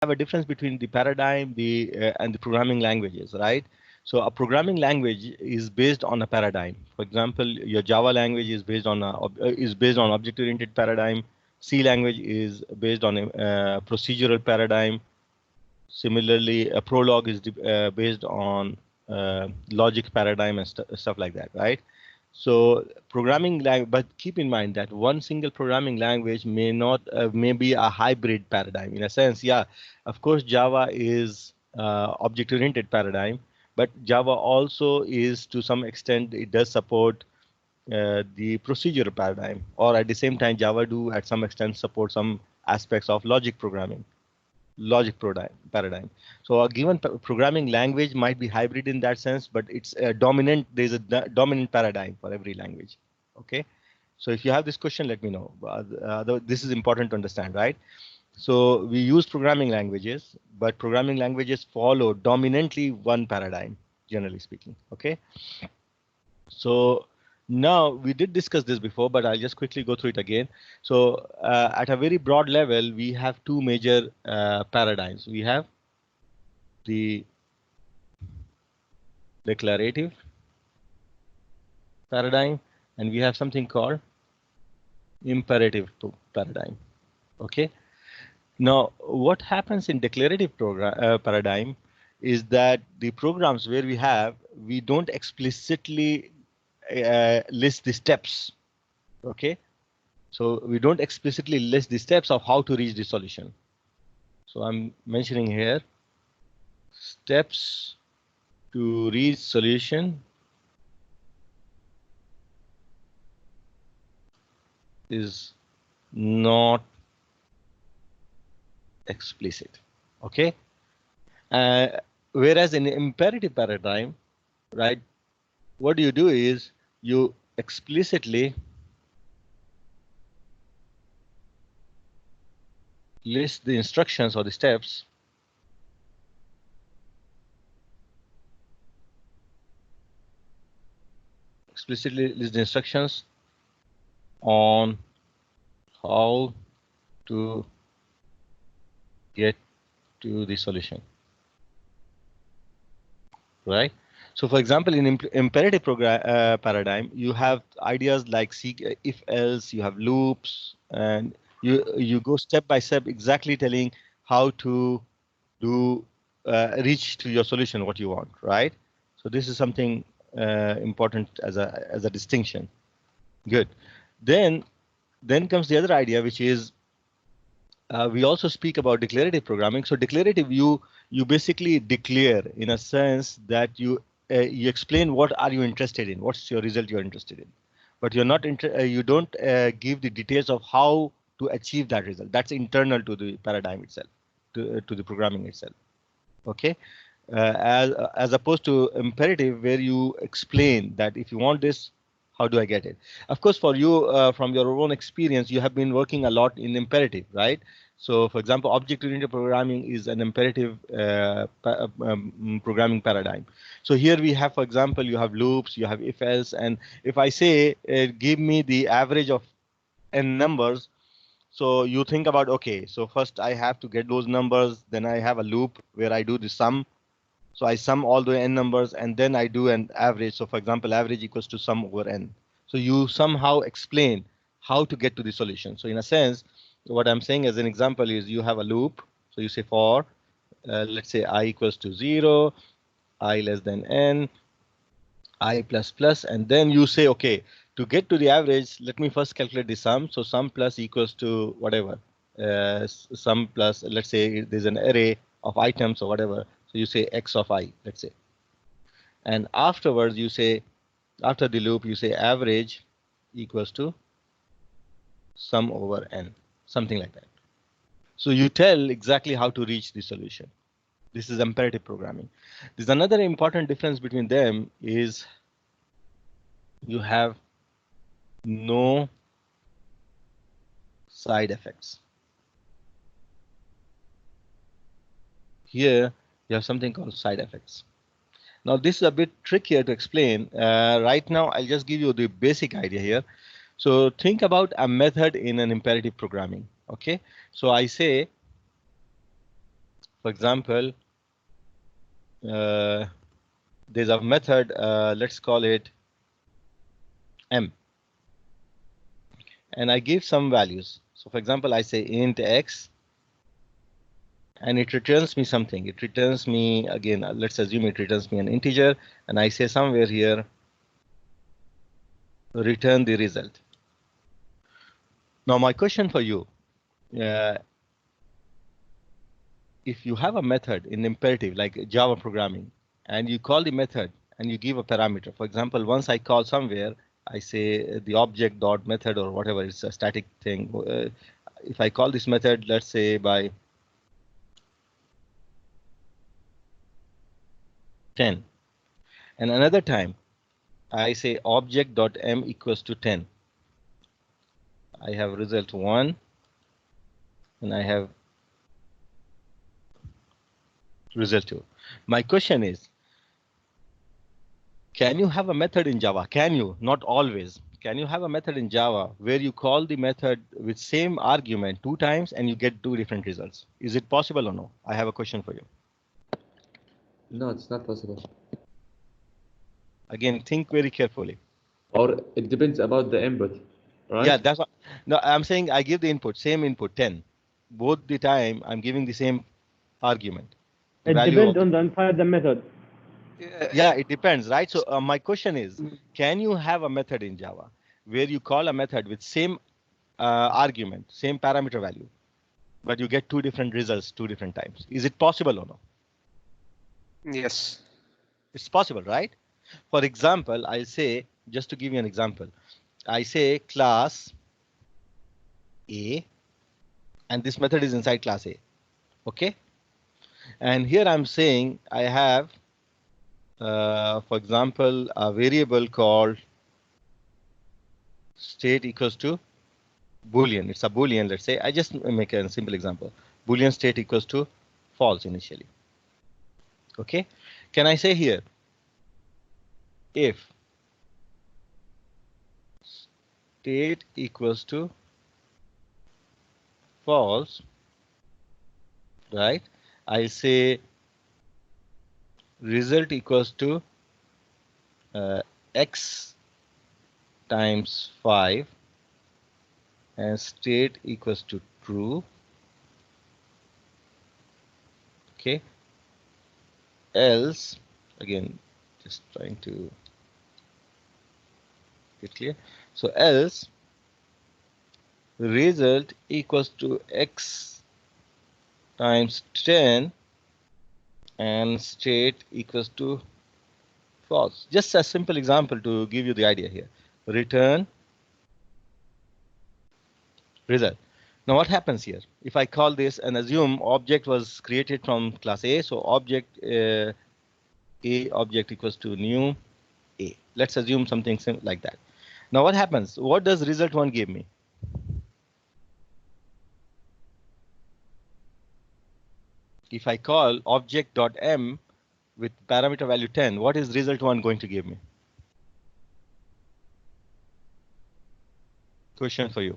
a difference between the paradigm, and the programming languages, right? So a programming language is based on a paradigm. For example, your Java language is based on object-oriented paradigm. C language is based on a procedural paradigm. Similarly, a Prolog is based on logic paradigm and stuff like that, right? So programming language, but keep in mind that one single programming language may not, may be a hybrid paradigm in a sense. Yeah, of course, Java is object-oriented paradigm, but Java also is, to some extent, it does support the procedural paradigm, or at the same time, Java do at some extent support some aspects of paradigm. So a given programming language might be hybrid in that sense, but it's a dominant. There's a dominant paradigm for every language. Okay. So if you have this question, let me know. This is important to understand, right? So we use programming languages, but programming languages follow dominantly one paradigm, generally speaking. Okay. So now we did discuss this before, but I'll just quickly go through it again. So at a very broad level, we have two major paradigms. We have the declarative paradigm, and we have something called imperative paradigm. Okay. Now, what happens in declarative paradigm is that the programs where we don't explicitly list the steps. Okay. So we don't explicitly list the steps of how to reach the solution. So I'm mentioning here steps to reach solution is not explicit. Okay. Uh, Whereas in the imperative paradigm, right, what you do is you explicitly list the instructions or the steps on how to get to the solution, right? So for example, in imperative paradigm, you have ideas like if else, you have loops, and you go step by step, exactly telling how to do reach to your solution, what you want, right? So this is something important as a distinction. Good. Then comes the other idea, which is we also speak about declarative programming. So declarative, you basically declare in a sense that you explain what are you interested in, what's your result you're interested in, but you're not you don't give the details of how to achieve that result. That's internal to the paradigm itself, to the programming itself. Okay. As opposed to imperative, where you explain that if you want this, how do I get it? Of course, for you, from your own experience, you have been working a lot in imperative, right? So for example, object-oriented programming is an imperative programming paradigm. So here we have, for example, you have loops, you have if else, and if I say give me the average of n numbers, so you think about, okay, so first I have to get those numbers, then I have a loop where I do the sum. So I sum all the n numbers, and then I do an average. So for example, average equals to sum over n. So you somehow explain how to get to the solution. So in a sense, what I'm saying as an example is you have a loop. So you say for, let's say I equals to 0, I less than n, I plus plus, and then you say, okay, to get to the average, let me first calculate the sum. So sum plus equals to whatever, sum plus, let's say there's an array of items or whatever. So you say x of I, let's say. And afterwards, you say, after the loop, you say average equals to sum over n, something like that. So you tell exactly how to reach the solution. This is imperative programming. There's another important difference between them is you have no side effects. Here, you have something called side effects. Now, this is a bit trickier to explain. Right now, I'll just give you the basic idea here. So think about a method in an imperative programming. Okay, so I say For example, there's a method, let's call it M, and I give some values. So for example, I say int x, and it returns me something. It returns me, again, let's assume it returns me an integer, and I say somewhere here, return the result. Now my question for you, if you have a method in imperative like Java programming, and you call the method and you give a parameter. For example, once I call somewhere, I say the object dot method or whatever, it's a static thing. If I call this method, let's say by 10, and another time I say object dot m equals to 10. I have result 1, and I have result 2. My question is, can you have a method in Java? Can you? Not always. Can you have a method in Java where you call the method with same argument 2 times and you get 2 different results? Is it possible or no? I have a question for you. No, it's not possible. Again, think very carefully. Or it depends about the input, right? Yeah, that's what. No, I'm saying I give the input, same input, 10. Both the time I'm giving the same argument. It depends on the inside the method. Yeah, it depends, right? So my question is, can you have a method in Java where you call a method with same argument, same parameter value, but you get 2 different results 2 different times? Is it possible or no? Yes. It's possible, right? For example, I'll say, just to give you an example, I say class A, and this method is inside class A. Okay. And here I'm saying I have, for example, a variable called state equals to Boolean. It's a Boolean, let's say. I just make a simple example. Boolean state equals to false initially. Okay. Can I say here, if state equals to false, right? I'll say result equals to x times 5 and state equals to true. Okay. Else, again, just trying to get clear. So else result equals to x times 10 and state equals to false. Just a simple example to give you the idea here. Return result. Now what happens here? If I call this and assume object was created from class A, so object A object equals to new A. Let's assume something like that. Now what happens? What does result 1 give me? If I call object.m with parameter value 10, what is result 1 going to give me? Question for you.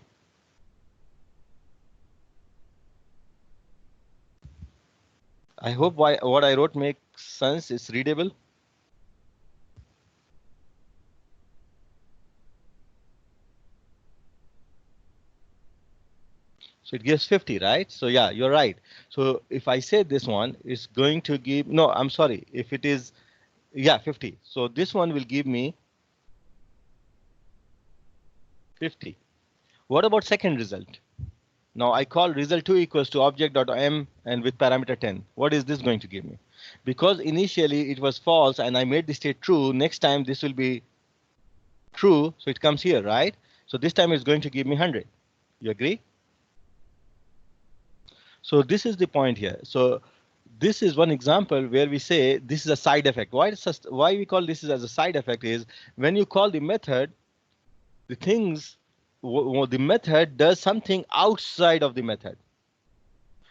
I hope what I wrote makes sense. It's readable. So it gives 50, right? So yeah, you're right. So if I say this one is going to give, no, I'm sorry. If it is, yeah, 50. So this one will give me 50. What about second result? Now I call result 2 equals to object.m and with parameter 10. What is this going to give me? Because initially it was false and I made the state true. Next time this will be true. So it comes here, right? So this time it's going to give me 100. You agree? So this is the point here. So this is one example where we say this is a side effect. Why we call this as a side effect is when you call the method, the method does something outside of the method.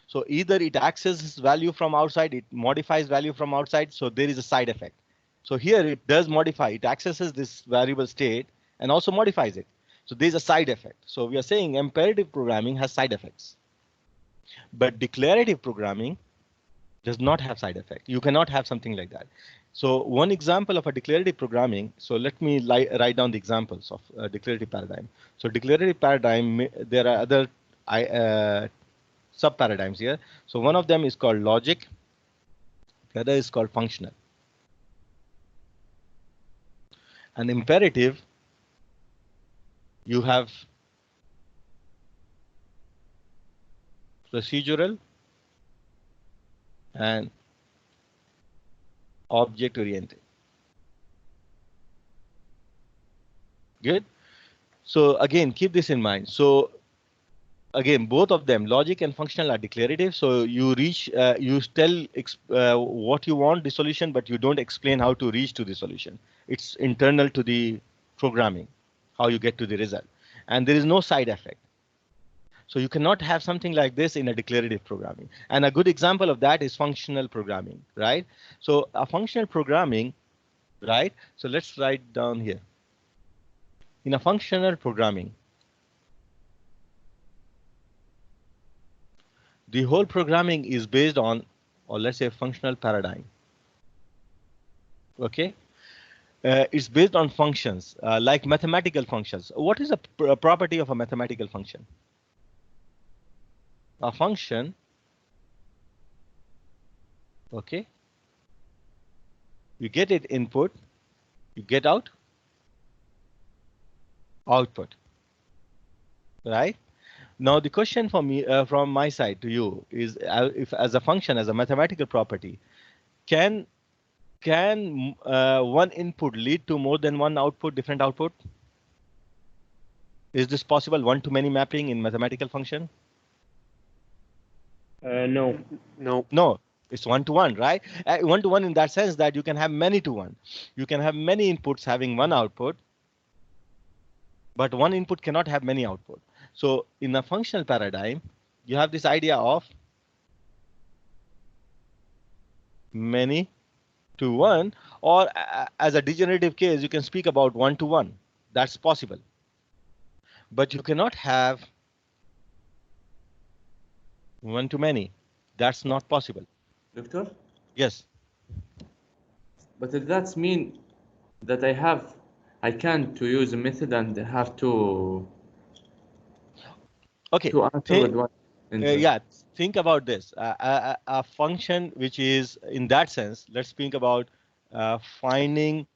So either it accesses value from outside, it modifies value from outside. So there is a side effect. So here it does modify, it accesses this variable state and also modifies it. So there's a side effect. So we are saying imperative programming has side effects. But declarative programming Does not have side effect. You cannot have something like that. So one example of a declarative programming. So let me write down the examples of a declarative paradigm. So declarative paradigm, there are other sub paradigms here. So one of them is called logic. The other is called functional. An imperative, you have procedural and object oriented. Good. So again, keep this in mind. So again, both of them, logic and functional, are declarative. So you reach, you tell what you want the solution, but you don't explain how to reach to the solution. It's internal to the programming, how you get to the result, and there is no side effect. So you cannot have something like this in a declarative programming. And a good example of that is functional programming, right? So a functional programming, right? So let's write down here. In a functional programming, the whole programming is based on, or let's say, functional paradigm. Okay, it's based on functions like mathematical functions. What is a property of a mathematical function? A function, okay, you get it input, you get out output, right? Now the question for me from my side to you is, if as a function, as a mathematical property, can one input lead to more than one output, different output? Is this possible, one-to-many mapping in mathematical function? No. No. No, it's one-to-one, right? One-to-one in that sense that you can have many-to-one. You can have many inputs having one output, but one input cannot have many output. So in a functional paradigm, you have this idea of many to one, or as a degenerative case, you can speak about one-to-one. That's possible. But you cannot have one-to-many. That's not possible. Doctor? Yes. But does that mean that I can to use a method and have to Okay. answer with one input? Yeah, think about this. A function which is in that sense, let's think about finding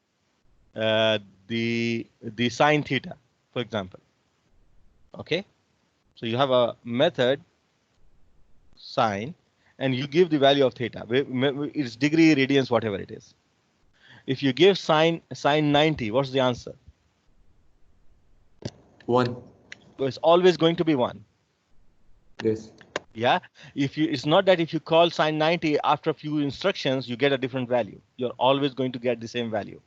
the sine theta, for example. Okay. So you have a method sine, and you give the value of theta. It's degree, radians, whatever it is. If you give sine 90, what's the answer? 1. It's always going to be 1. Yes. Yeah. It's not that if you call sine 90 after a few instructions, you get a different value. You're always going to get the same value.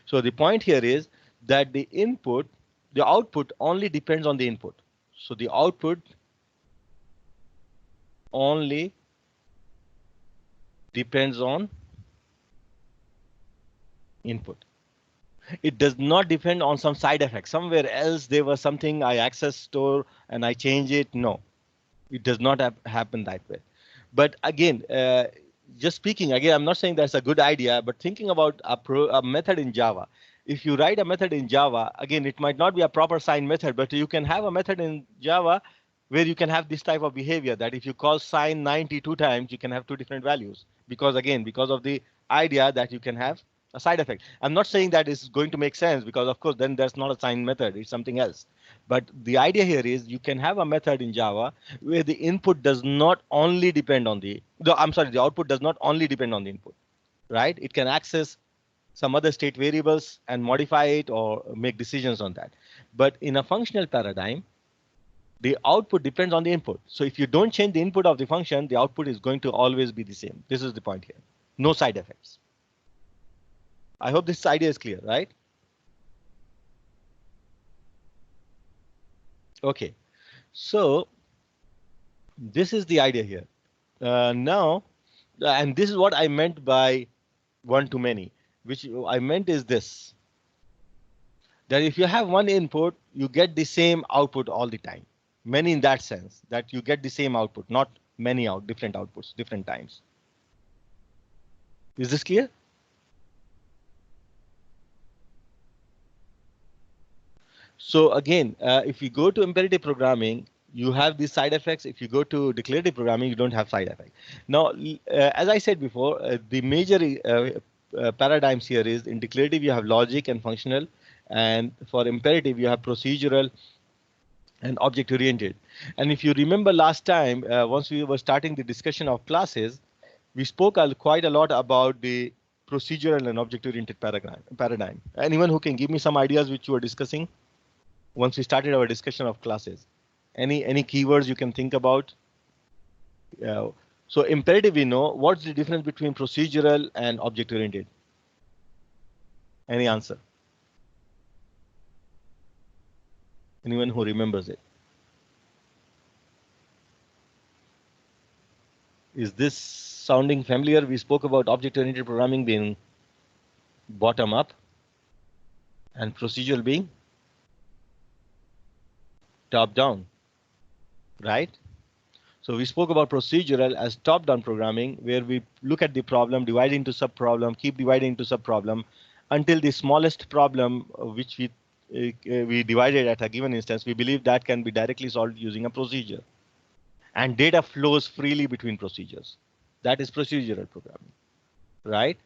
So the point here is that the output only depends on the input. So the output only depends on input. It does not depend on some side effect. Somewhere else there was something I access store and I change it. No, it does not happen that way. But again, just speaking, again, I'm not saying that's a good idea, but thinking about a method in Java. If you write a method in Java, again, it might not be a proper sine method, but you can have a method in Java where you can have this type of behavior that if you call sine 90 2 times, you can have 2 different values. Because again, because of the idea that you can have a side effect. I'm not saying that it's going to make sense because of course then there's not a sine method, it's something else. But the idea here is you can have a method in Java where the input does not only depend on the output does not only depend on the input, right? It can access some other state variables and modify it or make decisions on that. But in a functional paradigm, the output depends on the input. So if you don't change the input of the function, the output is going to always be the same. This is the point here. No side effects. I hope this idea is clear, right? Okay, so this is the idea here. Now, and this is what I meant by one-to-many, which I meant is this, that if you have one input, you get the same output all the time. Many in that sense, that you get the same output, not many different outputs, different times. Is this clear? So again, if you go to imperative programming, you have these side effects. If you go to declarative programming, you don't have side effects. Now, as I said before, the major paradigms here is in declarative you have logic and functional, and for imperative you have procedural and object oriented. And if you remember last time, once we were starting the discussion of classes, we spoke quite a lot about the procedural and object oriented paradigm. Anyone who can give me some ideas which you were discussing once we started our discussion of classes? Any keywords you can think about? So imperative, we know. What's the difference between procedural and object oriented? Any answer? Anyone who remembers it? Is this sounding familiar? We spoke about object oriented programming being bottom up and procedural being top down, right? So we spoke about procedural as top-down programming, where we look at the problem, divide into sub-problem, keep dividing into sub-problem until the smallest problem which we divided at a given instance, we believe that can be directly solved using a procedure. And data flows freely between procedures. That is procedural programming, right?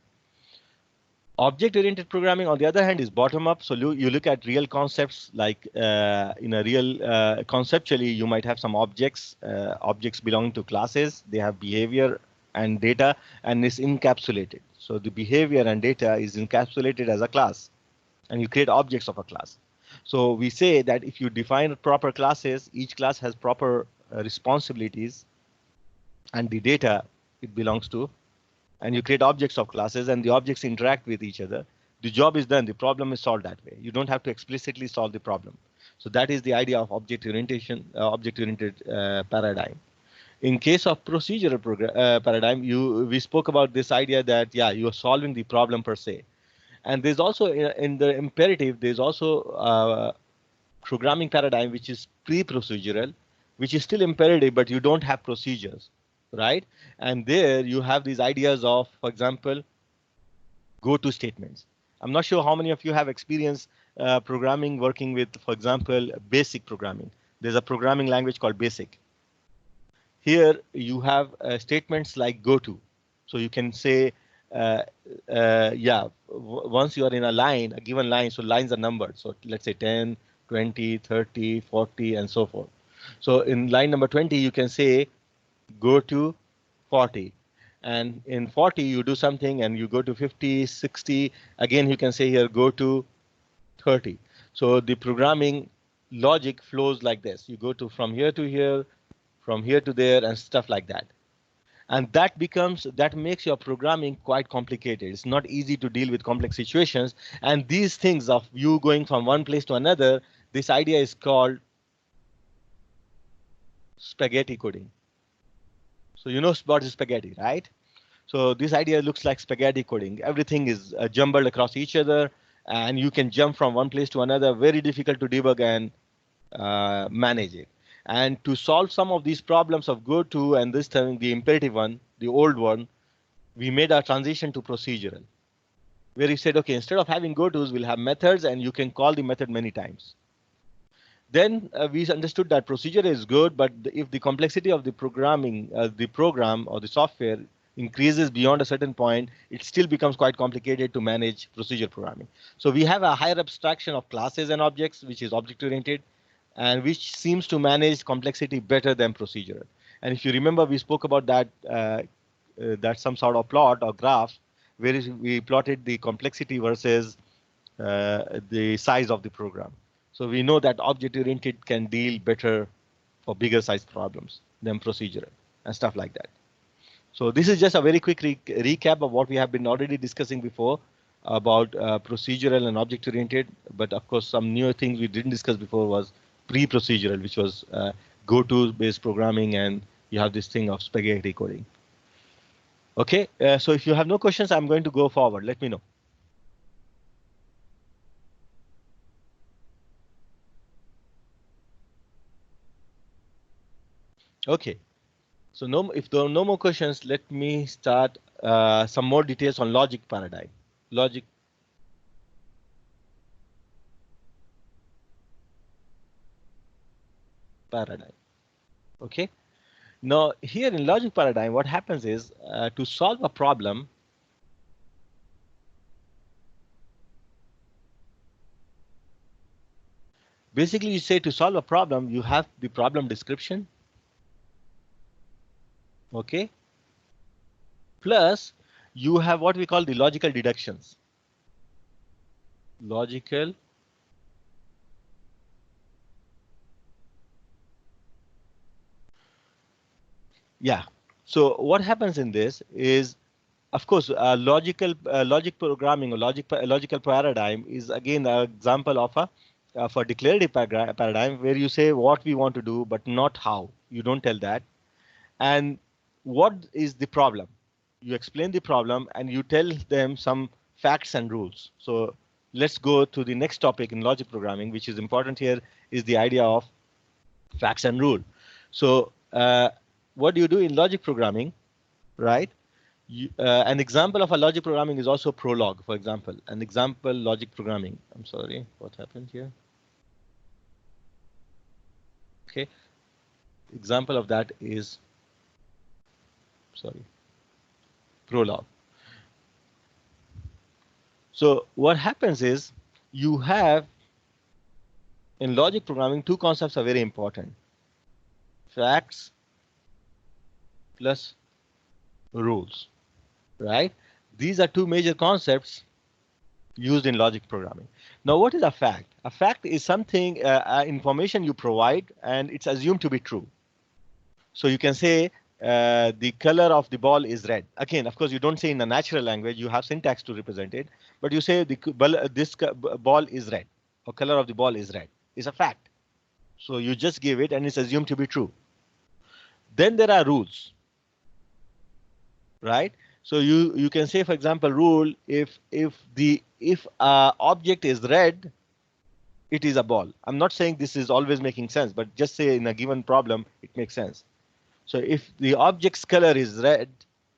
Object-oriented programming, on the other hand, is bottom-up. So you look at real concepts, like in a real conceptually, you might have some objects, objects belonging to classes. They have behavior and data, and it's encapsulated. So the behavior and data is encapsulated as a class, and you create objects of a class. So we say that if you define proper classes, each class has proper responsibilities, and the data it belongs to, and you create objects of classes, and the objects interact with each other. The job is done. The problem is solved that way. You don't have to explicitly solve the problem. So that is the idea of object orientation, object-oriented paradigm. In case of procedural paradigm, we spoke about this idea that you are solving the problem per se. And there's also in the imperative, there's also programming paradigm which is pre-procedural, which is still imperative, but you don't have procedures, right? And there you have these ideas of, for example, go-to statements. I'm not sure how many of you have experience programming, working with, for example, basic programming. There's a programming language called BASIC. Here you have statements like go-to. So you can say, once you are in a line, a given line, so lines are numbered. So let's say 10, 20, 30, 40, and so forth. So in line number 20, you can say, go to 40. And in 40, you do something, and you go to 50, 60. Again, you can say here, go to 30. So the programming logic flows like this. You go to from here to here, from here to there, and stuff like that. And that makes your programming quite complicated. It's not easy to deal with complex situations. And these things of you going from one place to another, this idea is called spaghetti coding. So you know what is spaghetti, right? So this idea looks like spaghetti coding. Everything is jumbled across each other, and you can jump from one place to another. Very difficult to debug and manage it. And to solve some of these problems of go-to and this time the imperative one, the old one, we made a transition to procedural, where we said, okay, instead of having go-tos, we'll have methods, and you can call the method many times. Then we understood that procedure is good, but if the complexity of the programming, the program or the software increases beyond a certain point, it still becomes quite complicated to manage procedure programming. So we have a higher abstraction of classes and objects, which is object-oriented, and which seems to manage complexity better than procedural. And if you remember, we spoke about that, that some sort of plot or graph, where we plotted the complexity versus the size of the program. So we know that object-oriented can deal better for bigger size problems than procedural and stuff like that. So this is just a very quick recap of what we have been already discussing before about procedural and object-oriented. But of course, some new things we didn't discuss before was pre-procedural, which was go-to based programming, and you have this thing of spaghetti coding. Okay, so if you have no questions, I'm going to go forward. Let me know. Okay, So no, if there are no more questions, let me start some more details on logic paradigm. Logic paradigm. Okay. Now here in logic paradigm, what happens is to solve a problem, basically you say to solve a problem, you have the problem description. Okay. Plus you have what we call the logical deductions. Logical Yeah. So what happens in this is, of course, logic programming or logical paradigm is again an example of a declarative paradigm where you say what we want to do, but not how. You don't tell that. And what is the problem? You explain the problem and you tell them some facts and rules. So let's go to the next topic in logic programming, which is important here, is the idea of facts and rule. So what do you do in logic programming, right? An example of a logic programming is also Prolog, for example. An example logic programming. I'm sorry, what happened here? Okay. Example of that is, sorry, Prolog. So what happens is you have in logic programming, two concepts are very important. Facts plus rules, right? These are two major concepts used in logic programming. Now, what is a fact? A fact is something, information you provide, and it's assumed to be true. So you can say the color of the ball is red. Again, of course, you don't say in a natural language. You have syntax to represent it, but you say this ball is red, or color of the ball is red. It's a fact. So you just give it, and it's assumed to be true. Then there are rules, right? So you can say, for example, rule if object is red, it is a ball. I'm not saying this is always making sense, but just say in a given problem it makes sense. So if the object's color is red,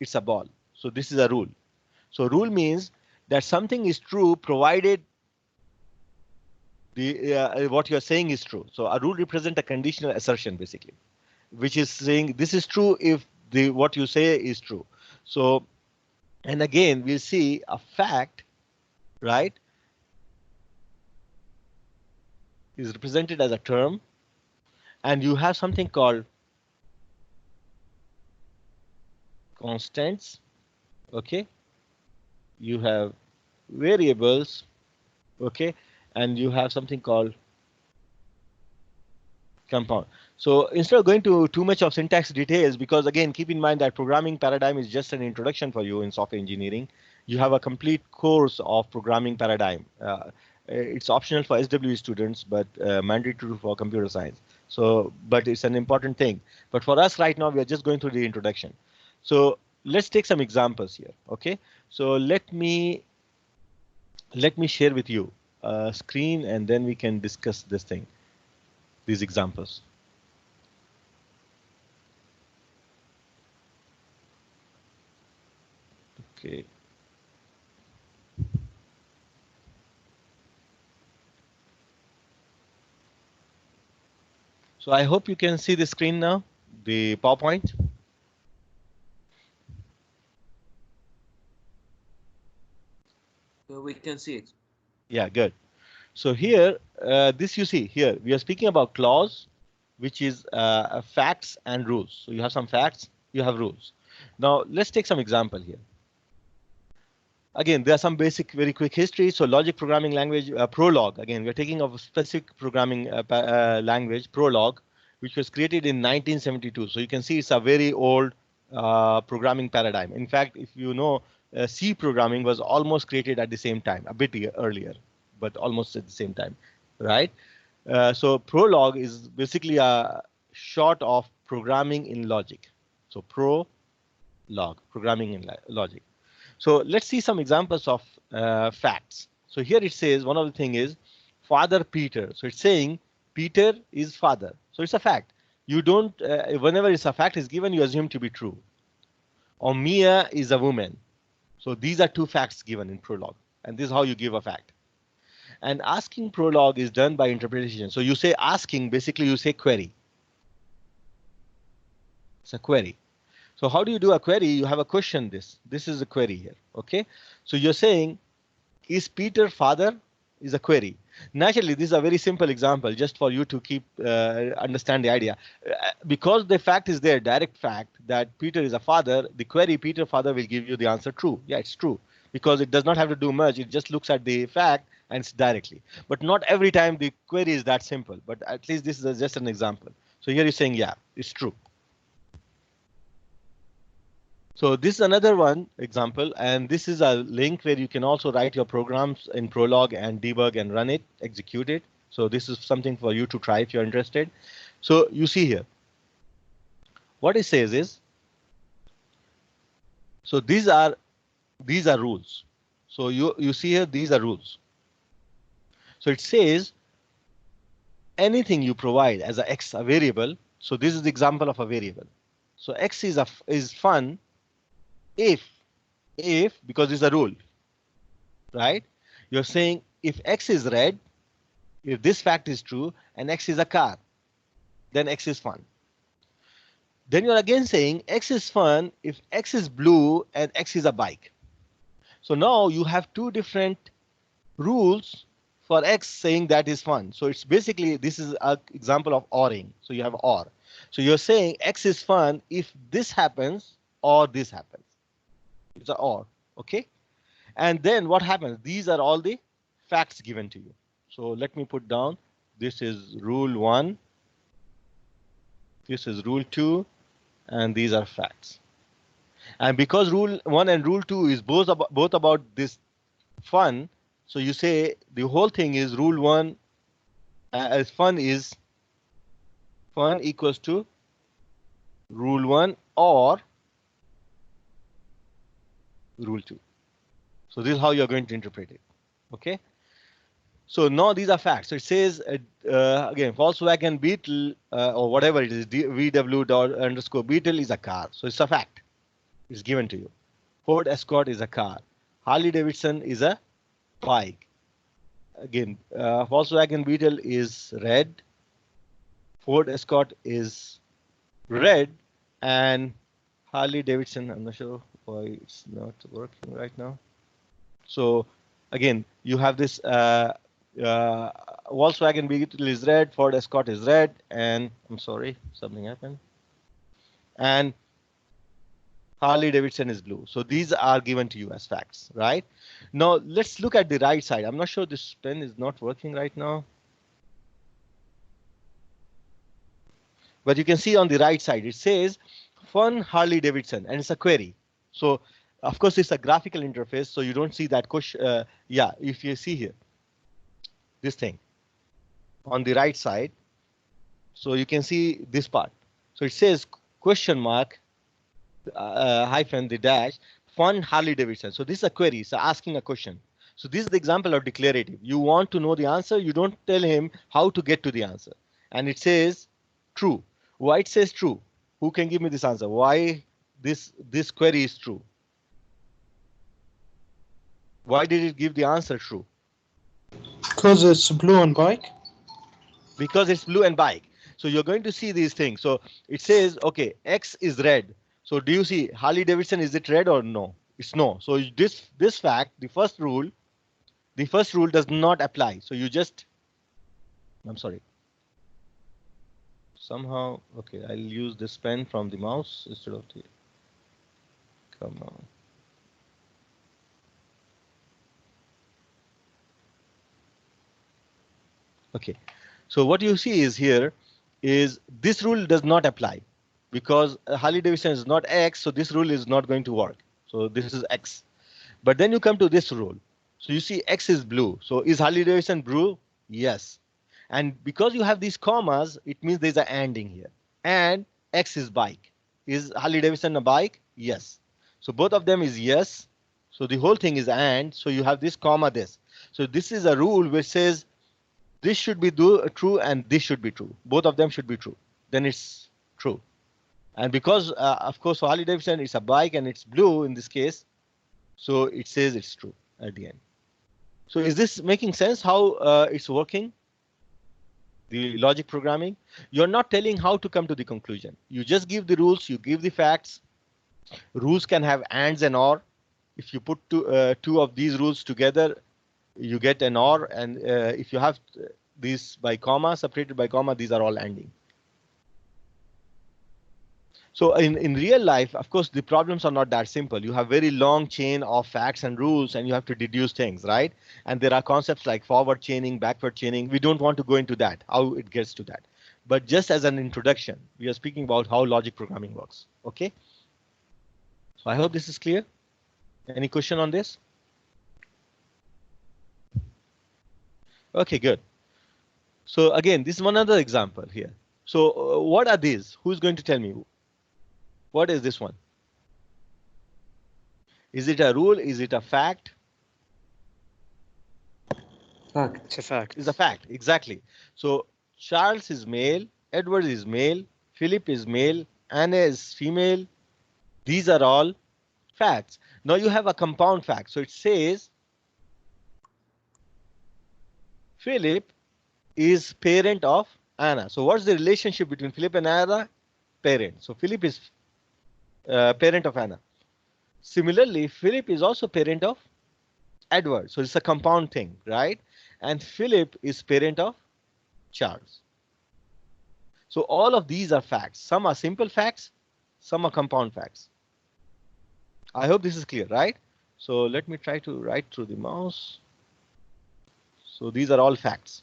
it's a ball. So this is a rule. So rule means that something is true provided the what you're saying is true. So a rule represents a conditional assertion basically, which is saying this is true if the what you say is true. So, and again, we'll see a fact, right, is represented as a term, and you have something called constants. Okay, you have variables. Okay, and you have something called compound. So instead of going to too much of syntax details, because again, keep in mind that programming paradigm is just an introduction for you in software engineering. You have a complete course of programming paradigm. It's optional for SWE students, but mandatory for computer science. So, but it's an important thing. But for us right now, we are just going through the introduction. So let's take some examples here. Okay. So let me share with you a screen, and then we can discuss this thing. These examples. Okay. So I hope you can see the screen now, the PowerPoint. We can see it. Yeah, good. So here, this you see here, we are speaking about clause, which is facts and rules. So you have some facts, you have rules. Now let's take some example here. Again, there are some basic, very quick history. So logic programming language, Prolog. Again, we're taking of a specific programming language, Prolog, which was created in 1972. So you can see it's a very old programming paradigm. In fact, if you know, C programming was almost created at the same time, a bit earlier, but almost at the same time, right? So Prolog is basically a short of programming in logic. So Prolog, programming in logic. So let's see some examples of facts. So here it says one of the thing is father Peter. So it's saying Peter is father. So it's a fact. You don't, whenever it's a fact is given, you assume to be true. Or Mia is a woman. So these are two facts given in prologue. And this is how you give a fact. And asking prologue is done by interpretation. So you say asking, basically you say query. It's a query. So how do you do a query? You have a question. This is a query here. Okay. So you're saying, is Peter father? Is a query. Naturally, this is a very simple example just for you to keep understand the idea. Because the fact is there, direct fact that Peter is a father, the query Peter father will give you the answer true. Yeah, it's true. Because it does not have to do much. It just looks at the fact and it's directly. But not every time the query is that simple. But at least this is just an example. So here you're saying, yeah, it's true. So this is another one example, and this is a link where you can also write your programs in Prolog and debug and run it, execute it. So this is something for you to try if you're interested. So you see here, what it says is, so these are rules. So you see here, these are rules. So it says anything you provide as a x, a variable. So this is the example of a variable. So x is fun. If, because it's a rule, right? You're saying if X is red, if this fact is true and X is a car, then X is fun. Then you're again saying X is fun if X is blue and X is a bike. So now you have two different rules for X saying that is fun. So it's basically, this is an example of ORing. So you have OR. So you're saying X is fun if this happens or this happens. It's an OR, okay? And then what happens? These are all the facts given to you. So let me put down, this is rule 1, this is rule 2, and these are facts. And because rule 1 and rule 2 is both about this fun, so you say the whole thing is rule 1 as fun equals to rule 1 or rule 2. So this is how you're going to interpret it. Okay. So now these are facts. So it says again, Volkswagen Beetle or whatever it is, VW_Beetle is a car. So it's a fact. It's given to you. Ford Escort is a car. Harley Davidson is a bike. Again, Volkswagen Beetle is red. Ford Escort is red, and Harley Davidson, I'm not sure why it's not working right now. So again, you have this Volkswagen Beetle is red, Ford Escort is red, and I'm sorry, something happened. And Harley Davidson is blue. So these are given to you as facts, right? Now let's look at the right side. I'm not sure this pen is not working right now. But you can see on the right side, it says fun Harley Davidson, and it's a query. So of course, it's a graphical interface, so you don't see that question. Yeah, if you see here, this thing on the right side, so you can see this part. So it says question mark hyphen the dash fun Harley Davidson. So this is a query, so asking a question. So this is the example of declarative. You want to know the answer, you don't tell him how to get to the answer. And it says true. Why it says true? Who can give me this answer? Why this query is true? Why did it give the answer true? Because it's blue and bike. Because it's blue and bike. So you're going to see these things. So it says, okay, X is red. So do you see Harley Davidson, is it red or no? It's no. So this fact, the first rule does not apply. So you just, I'm sorry. Somehow, okay, I'll use this pen from the mouse instead of the, come on. Okay, so what you see is here is this rule does not apply because Harley Davidson is not X, so this rule is not going to work. So this is X. But then you come to this rule. So you see X is blue. So is Harley Davidson blue? Yes. And because you have these commas, it means there's an ANDing here. And X is bike. Is Harley Davidson a bike? Yes. So both of them is yes. So the whole thing is AND. So you have this comma this. So this is a rule which says this should be true and this should be true. Both of them should be true. then it's true. And because, of course, Harley Davidson is a bike and it's blue in this case, so it says it's true at the end. So is this making sense how it's working? The logic programming? You're not telling how to come to the conclusion. You just give the rules, you give the facts. Rules can have ands and or. If you put two of these rules together, you get an or, and if you have these by comma, separated by comma, these are all ending. So in real life, of course, the problems are not that simple. You have very long chain of facts and rules, and you have to deduce things, right? And there are concepts like forward chaining, backward chaining. We don't want to go into that, how it gets to that. But just as an introduction, we are speaking about how logic programming works, okay? So I hope this is clear. Any question on this? Okay, good. So again, this is one other example here. So what are these? Who's going to tell me? What is this one? Is it a rule? Is it a fact? Fact. It's a fact. It's a fact, exactly. So Charles is male, Edward is male, Philip is male, Anna is female. These are all facts. Now you have a compound fact. So it says Philip is parent of Anna. So what's the relationship between Philip and Anna? Parent. So Philip is parent of Anna. Similarly, Philip is also parent of Edward. So it's a compound thing, right? And Philip is parent of Charles. So all of these are facts. Some are simple facts, some are compound facts. I hope this is clear, right? So let me try to write through the mouse. So these are all facts.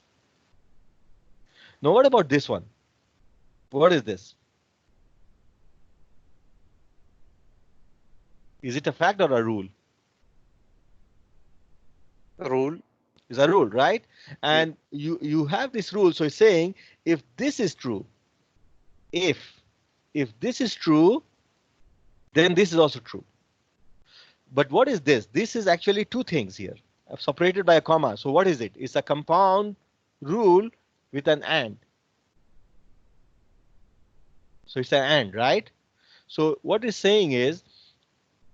Now what about this one? What is this? Is it a fact or a rule? Rule. It's a rule, right? And you have this rule. So it's saying if this is true, if this is true, then this is also true. But what is this? This is actually two things here, separated by a comma. So what is it? It's a compound rule with an and. So it's an and, right? So what it's saying is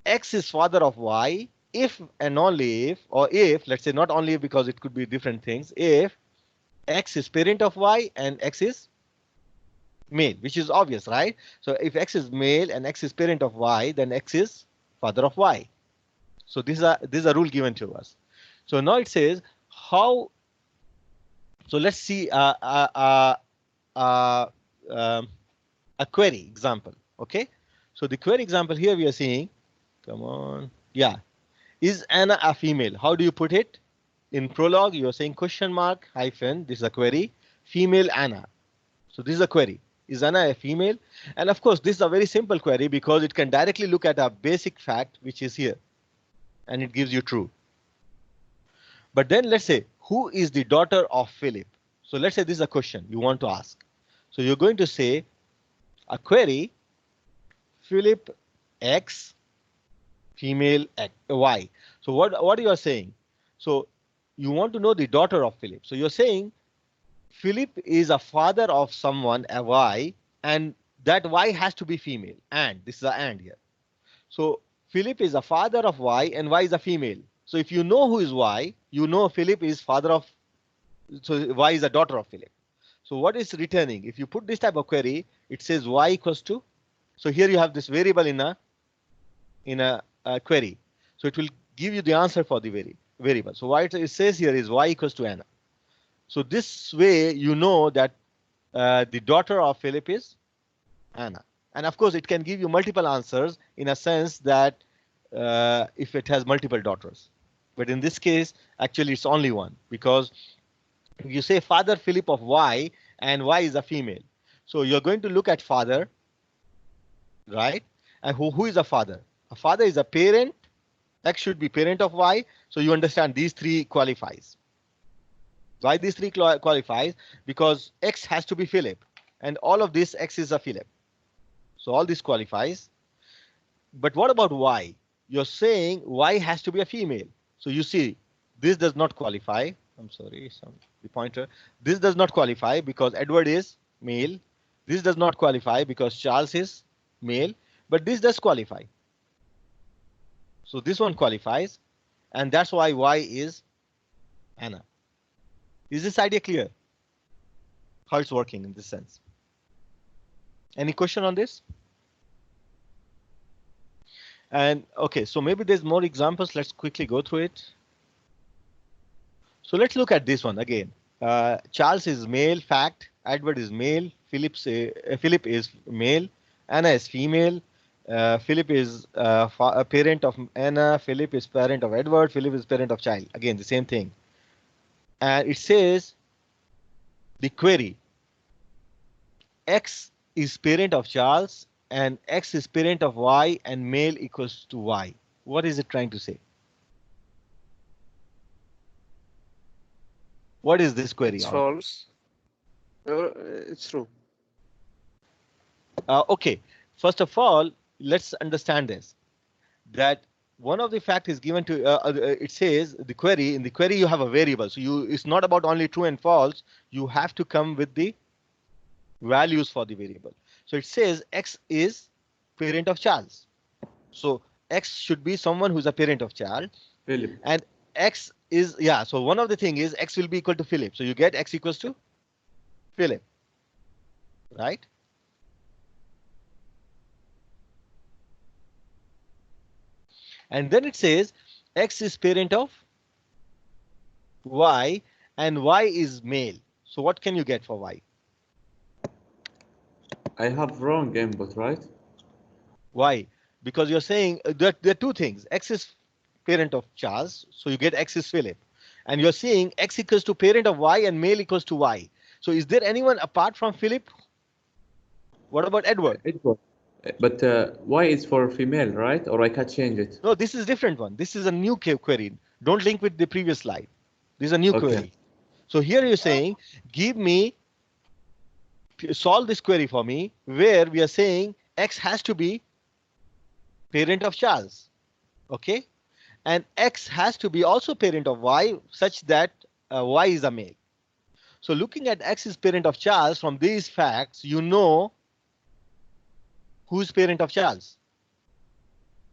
X is father of Y if and only if, or if, let's say not only if because it could be different things, if X is parent of Y and X is male, which is obvious, right? So if X is male and X is parent of Y, then X is father of Y. So this is a rule given to us. So now it says how. So let's see a query example. Okay. So the query example here we are seeing. Come on. Yeah. Is Anna a female? How do you put it? In prologue, you are saying question mark hyphen. This is a query. Female Anna. So this is a query. Is Anna a female? And of course, this is a very simple query because it can directly look at a basic fact, which is here. And it gives you true. But then let's say, who is the daughter of Philip? So let's say this is a question you want to ask. So you're going to say a query, Philip X, female X, Y. So what you are saying? So you want to know the daughter of Philip. So you're saying Philip is a father of someone, a Y, and that Y has to be female. And this is an and here. So Philip is a father of Y and Y is a female. So if you know who is Y, you know Philip is father of, so Y is a daughter of Philip. So what is returning? If you put this type of query, it says Y equals to, so here you have this variable in a query. So it will give you the answer for the variable. So what it says here is Y equals to Anna. So this way you know that the daughter of Philip is Anna. And of course, it can give you multiple answers in a sense that if it has multiple daughters. But in this case, actually, it's only one because if you say father Philip of Y and Y is a female. So you're going to look at father, right? And who is a father? A father is a parent. X should be parent of Y. So you understand these three qualifies. Why these three qualifies? Because X has to be Philip. And all of this X is a Philip. So all this qualifies. But what about Y? You're saying Y has to be a female. So you see, this does not qualify. I'm sorry, the pointer. This does not qualify because Edward is male. This does not qualify because Charles is male, but this does qualify. So this one qualifies, and that's why Y is Anna. Is this idea clear? How it's working in this sense? Any question on this? And okay, so maybe there's more examples. Let's quickly go through it. So let's look at this one again. Charles is male, fact. Edward is male. Philip is male. Anna is female. Philip is a parent of Anna. Philip is parent of Edward. Philip is parent of child. Again, the same thing. And it says the query. X is parent of Charles and X is parent of Y and male equals to Y. What is it trying to say? What is this query? It's false. It's true. Okay, first of all, let's understand this. That one of the fact is given to, it says the query, in the query you have a variable. So it's not about only true and false. You have to come with the values for the variable. So it says X is parent of Charles. So X should be someone who's a parent of Charles. Philip. And X is, yeah, so one of the thing is X will be equal to Philip. So you get X equals to Philip, right? And then it says X is parent of Y and Y is male. So what can you get for Y? I have wrong input, right? Why? Because you're saying there are two things. X is parent of Charles, so you get X is Philip. And you're saying X equals to parent of Y and male equals to Y. So is there anyone apart from Philip? What about Edward? Edward. But Y is for female, right? Or I can change it? No, this is different one. This is a new query. Don't link with the previous slide. This is a new query. So here you're saying, give me, solve this query for me, where we are saying X has to be parent of Charles. Okay? And X has to be also parent of Y such that Y is a male. So looking at X is parent of Charles, from these facts, you know who's parent of Charles?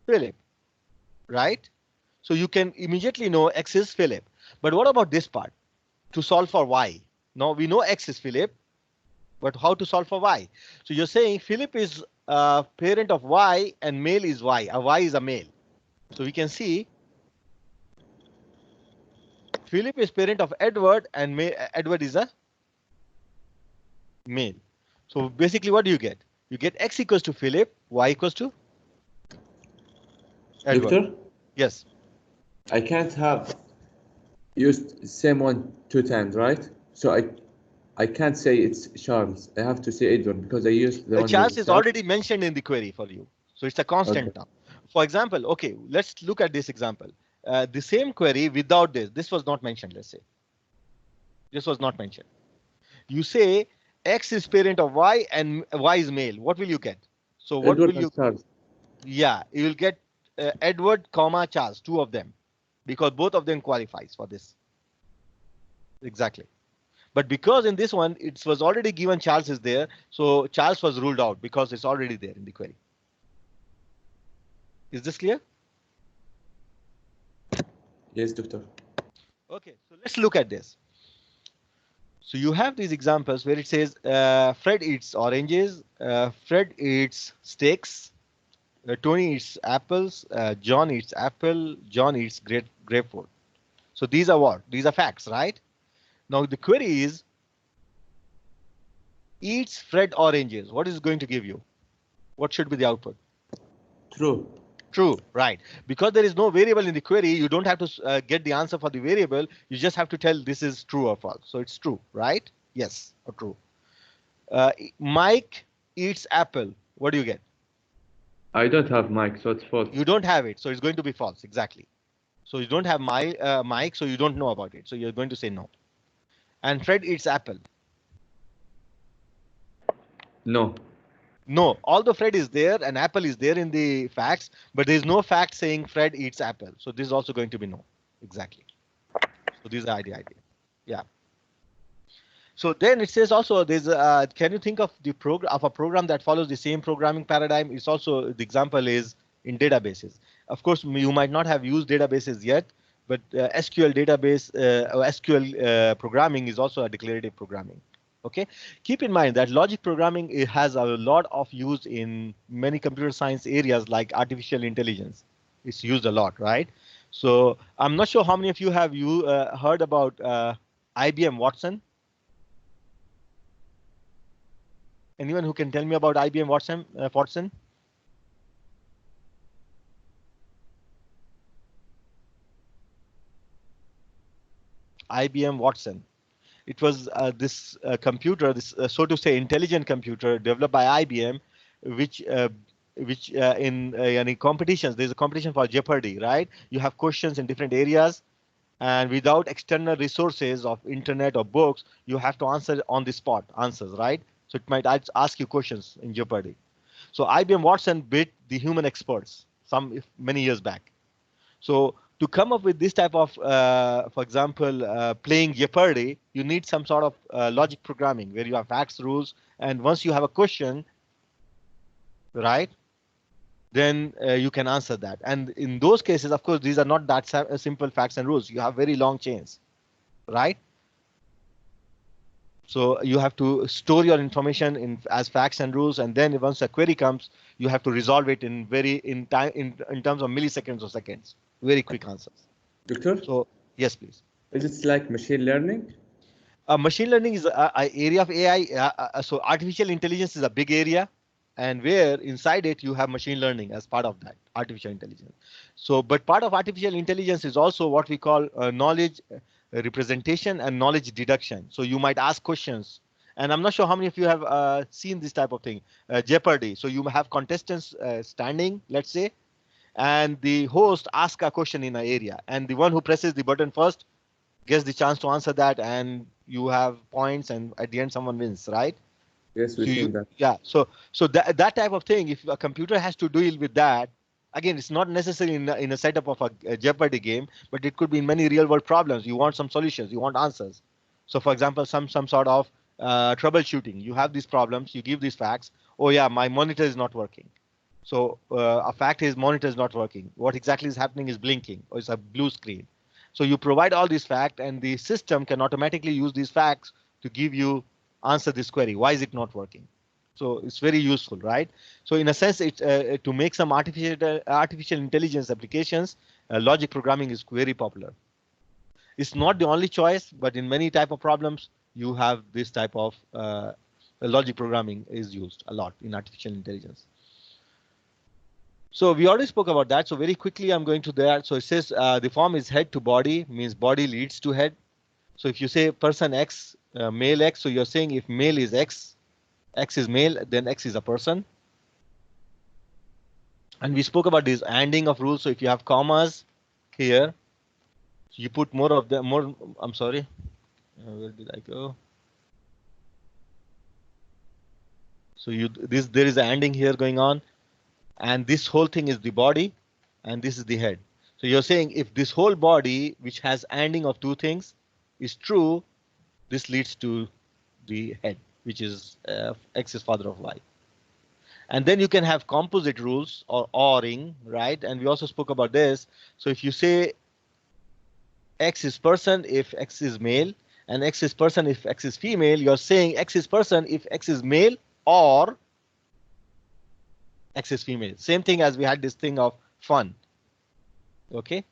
Philip, right? So you can immediately know X is Philip. But what about this part? To solve for Y. Now we know X is Philip, but how to solve for Y? So you're saying Philip is parent of Y and male is Y. Y is a male. So we can see Philip is parent of Edward and Edward is a male. So basically what do you get? You get X equals to Philip, Y equals to Edward. Victor? Yes. I can't have used same one 2 times, right? So I can't say it's Charles. I have to say Edward because I used the one. Charles is already mentioned in the query for you. So it's a constant term. For example, okay, let's look at this example. The same query without this was not mentioned, let's say. This was not mentioned. You say X is parent of Y and Y is male. What will you get? So what Edward will you? Charles. Yeah, you will get Edward, comma Charles, 2 of them, because both of them qualifies for this. Exactly. But because in this one, it was already given Charles is there, so Charles was ruled out because it's already there in the query. Is this clear? Yes, doctor. Okay, so let's look at this. So you have these examples where it says Fred eats oranges, Fred eats steaks, Tony eats apples, John eats apple, John eats grapefruit. So these are what? These are facts, right? Now the query is, eats Fred oranges. What is it going to give you? What should be the output? True. True, right. Because there is no variable in the query, you don't have to get the answer for the variable. You just have to tell this is true or false. So it's true, right? Yes, or true. Mike eats apple. What do you get? I don't have Mike, so it's false. You don't have it, so it's going to be false. Exactly. So you don't have Mike, so you don't know about it. So you're going to say no. And Fred eats apple. No. No, although Fred is there and apple is there in the facts, but there is no fact saying Fred eats apple. So this is also going to be no. Exactly. So this is the idea. Yeah. So then it says also there's can you think of the program of a program that follows the same programming paradigm? It's also the example is in databases. Of course, you might not have used databases yet, but SQL database or SQL programming is also a declarative programming. Okay, keep in mind that logic programming it has a lot of use in many computer science areas like artificial intelligence. It's used a lot, right? So I'm not sure how many of you have heard about IBM Watson. Anyone who can tell me about IBM Watson? Watson? IBM Watson. It was this computer, this so to say intelligent computer developed by IBM, which in any competitions, there's a competition for Jeopardy, right? You have questions in different areas, and without external resources of internet or books, you have to answer on the spot answers, right? So it might ask you questions in Jeopardy. So IBM Watson beat the human experts many years back. So to come up with this type of, for example, playing Jeopardy, you need some sort of logic programming where you have facts, rules, and once you have a question, right, then you can answer that. And in those cases, of course, these are not that simple facts and rules. You have very long chains, right? So you have to store your information as facts and rules, and then once a query comes, you have to resolve it in terms of milliseconds or seconds. Very quick answers. Doctor? So yes, please. Is it like machine learning? Machine learning is an area of AI. So artificial intelligence is a big area, and where inside it you have machine learning as part of that artificial intelligence. So, but part of artificial intelligence is also what we call knowledge representation and knowledge deduction. So you might ask questions, and I'm not sure how many of you have seen this type of thing, Jeopardy. So you have contestants standing, let's say, and the host asks a question in an area, and the one who presses the button first gets the chance to answer that, and you have points, and at the end someone wins, right? Yes, we've seen that. Yeah, so that type of thing, if a computer has to deal with that, again, it's not necessarily in a setup of a Jeopardy game, but it could be in many real world problems. You want some solutions, you want answers. So for example, some sort of troubleshooting. You have these problems, you give these facts. Oh yeah, my monitor is not working. So a fact is monitor is not working. What exactly is happening is blinking, or it's a blue screen. So you provide all these facts, and the system can automatically use these facts to give you answer this query. Why is it not working? So it's very useful, right? So in a sense, it's to make some artificial intelligence applications, logic programming is very popular. It's not the only choice, but in many type of problems, you have this type of logic programming is used a lot in artificial intelligence. So we already spoke about that. So very quickly, I'm going to that. So it says the form is head to body, means body leads to head. So if you say person X, male X, so you're saying if male is X, X is male, then X is a person. And we spoke about this ANDing of rules. So if you have commas here, you put more of them. I'm sorry. Where did I go? So there is ANDing here going on. And this whole thing is the body, and this is the head. So you're saying if this whole body, which has ANDing of two things, is true, this leads to the head, which is X is father of Y. And then you can have composite rules or ORing, right? And we also spoke about this. So if you say X is person if X is male, and X is person if X is female, you're saying X is person if X is male or X is female. Same thing as we had this thing of fun. Okay.